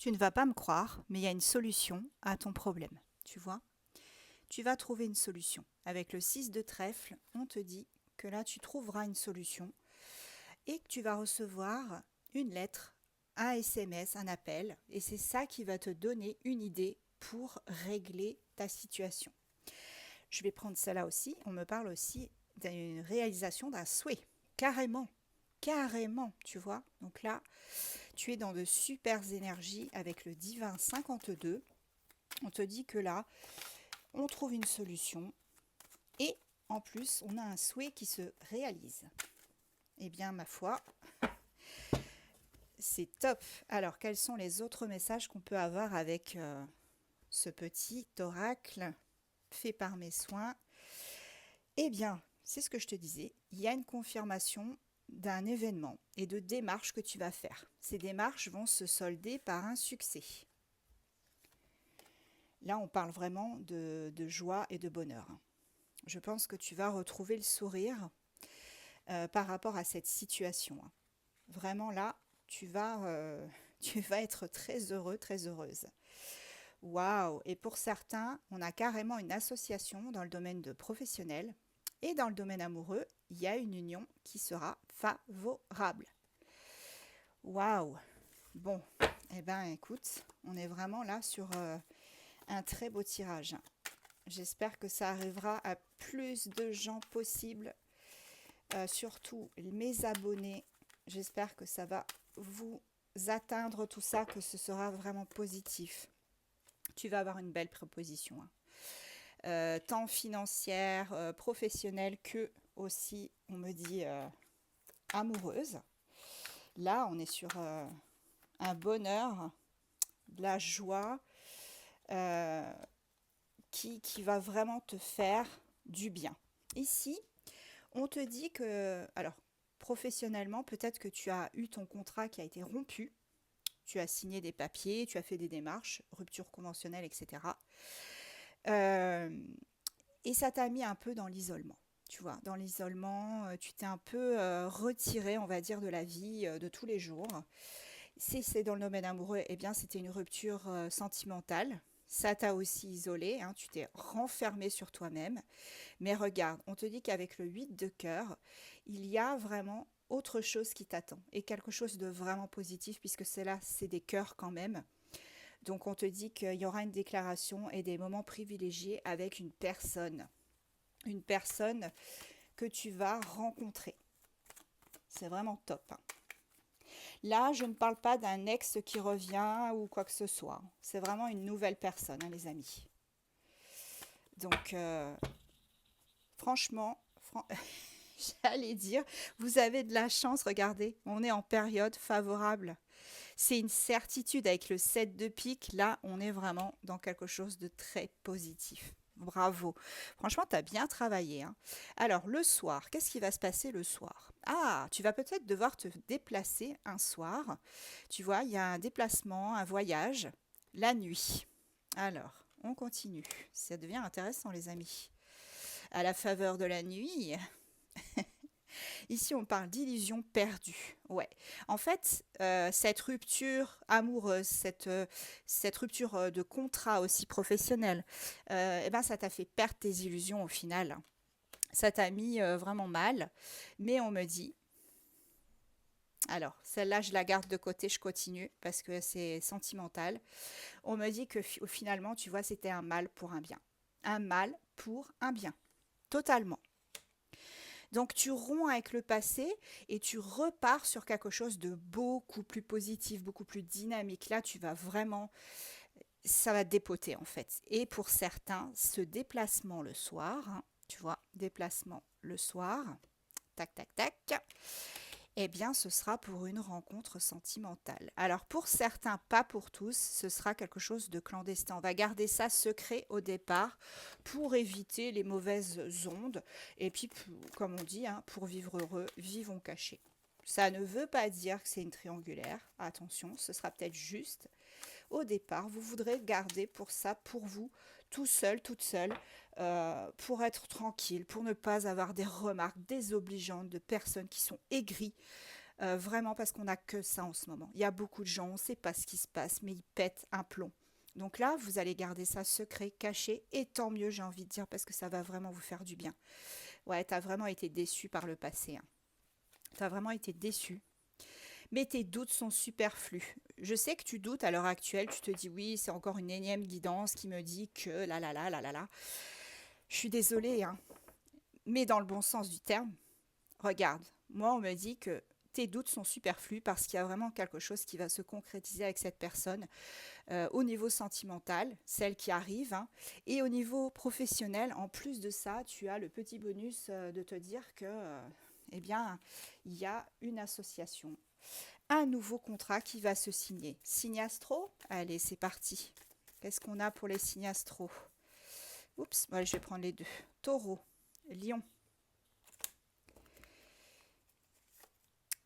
Tu ne vas pas me croire, mais il y a une solution à ton problème. Tu vois? Tu vas trouver une solution. Avec le 6 de trèfle, on te dit que là, tu trouveras une solution et que tu vas recevoir une lettre, un SMS, un appel. Et c'est ça qui va te donner une idée pour régler ta situation. Je vais prendre celle-là aussi. On me parle aussi d'une réalisation d'un souhait. Carrément. Carrément, tu vois. Donc là, tu es dans de super énergies avec le divin 52. On te dit que là, on trouve une solution et en plus, on a un souhait qui se réalise. Eh bien, ma foi, c'est top. Alors, quels sont les autres messages qu'on peut avoir avec ce petit oracle fait par mes soins? Eh bien, c'est ce que je te disais. Il y a une confirmation d'un événement et de démarches que tu vas faire. Ces démarches vont se solder par un succès. Là, on parle vraiment de joie et de bonheur. Je pense que tu vas retrouver le sourire par rapport à cette situation. Vraiment là, tu vas être très heureux, très heureuse. Waouh! Et pour certains, on a carrément une association dans le domaine de professionnel et dans le domaine amoureux, il y a une union qui sera favorable. Waouh! Bon, eh ben écoute, on est vraiment là sur un très beau tirage. J'espère que ça arrivera à plus de gens possible, surtout mes abonnés. J'espère que ça va vous atteindre tout ça, que ce sera vraiment positif. Tu vas avoir une belle proposition, hein. Tant financière, professionnelle que aussi, on me dit, amoureuse. Là, on est sur un bonheur, de la joie euh, qui va vraiment te faire du bien. Ici, on te dit que, alors, professionnellement, peut-être que tu as eu ton contrat qui a été rompu, tu as signé des papiers, tu as fait des démarches, rupture conventionnelle, etc. Euh, et ça t'a mis un peu dans l'isolement. Tu vois, dans l'isolement, tu t'es un peu retiré, on va dire, de la vie de tous les jours. Si c'est dans le domaine amoureux, eh bien, c'était une rupture sentimentale. Ça t'a aussi isolé, hein, tu t'es renfermé sur toi-même. Mais regarde, on te dit qu'avec le 8 de cœur, il y a vraiment autre chose qui t'attend et quelque chose de vraiment positif puisque c'est là, c'est des cœurs quand même. Donc on te dit qu'il y aura une déclaration et des moments privilégiés avec une personne que tu vas rencontrer. C'est vraiment top, hein. Là, je ne parle pas d'un ex qui revient ou quoi que ce soit. C'est vraiment une nouvelle personne, hein, les amis. Donc, franchement, j'allais dire, vous avez de la chance, regardez, on est en période favorable. C'est une certitude avec le 7 de pique, là, on est vraiment dans quelque chose de très positif. Bravo. Franchement, tu as bien travaillé, hein. Alors, le soir, qu'est-ce qui va se passer le soir? Ah, tu vas peut-être devoir te déplacer un soir. Tu vois, il y a un déplacement, un voyage, la nuit. Alors, on continue. Ça devient intéressant, les amis. À la faveur de la nuit, ici, on parle d'illusion perdue. Ouais. En fait, cette rupture amoureuse, cette rupture de contrat aussi professionnel, eh ben, ça t'a fait perdre tes illusions au final. Ça t'a mis vraiment mal. Mais on me dit, alors, celle-là, je la garde de côté, je continue parce que c'est sentimental. On me dit que finalement, tu vois, c'était un mal pour un bien. Un mal pour un bien. Totalement. Donc tu romps avec le passé et tu repars sur quelque chose de beaucoup plus positif, beaucoup plus dynamique. Là, tu vas vraiment, ça va te dépoter en fait. Et pour certains, ce déplacement le soir, hein, tu vois, déplacement le soir, tac, tac, tac, eh bien, ce sera pour une rencontre sentimentale. Alors, pour certains, pas pour tous, ce sera quelque chose de clandestin. On va garder ça secret au départ pour éviter les mauvaises ondes. Et puis, comme on dit, hein, pour vivre heureux, vivons cachés. Ça ne veut pas dire que c'est une triangulaire. Attention, ce sera peut-être juste au départ, vous voudrez garder pour ça, pour vous, tout seul, toute seule, pour être tranquille, pour ne pas avoir des remarques désobligeantes de personnes qui sont aigries, Vraiment parce qu'on n'a que ça en ce moment. Il y a beaucoup de gens, on ne sait pas ce qui se passe, mais ils pètent un plomb. Donc là, vous allez garder ça secret, caché, et tant mieux, j'ai envie de dire, parce que ça va vraiment vous faire du bien. Ouais, tu as vraiment été déçu par le passé, hein. Tu as vraiment été déçu. Mais tes doutes sont superflus. Je sais que tu doutes à l'heure actuelle, tu te dis oui, c'est encore une énième guidance qui me dit que là là là là là là. Je suis désolée, hein, mais dans le bon sens du terme, regarde, moi on me dit que tes doutes sont superflus parce qu'il y a vraiment quelque chose qui va se concrétiser avec cette personne au niveau sentimental, celle qui arrive, hein, et au niveau professionnel. En plus de ça, tu as le petit bonus de te dire que, eh bien, il y a une association, un nouveau contrat qui va se signer. Signe astro. Allez, c'est parti. Qu'est-ce qu'on a pour les signes astro? Oups, ouais, je vais prendre les deux. Taureau, Lion,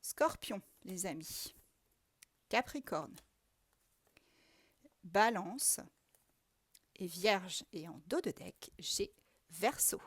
Scorpion, les amis, Capricorne, Balance et Vierge. Et en dos de deck, j'ai Verseau.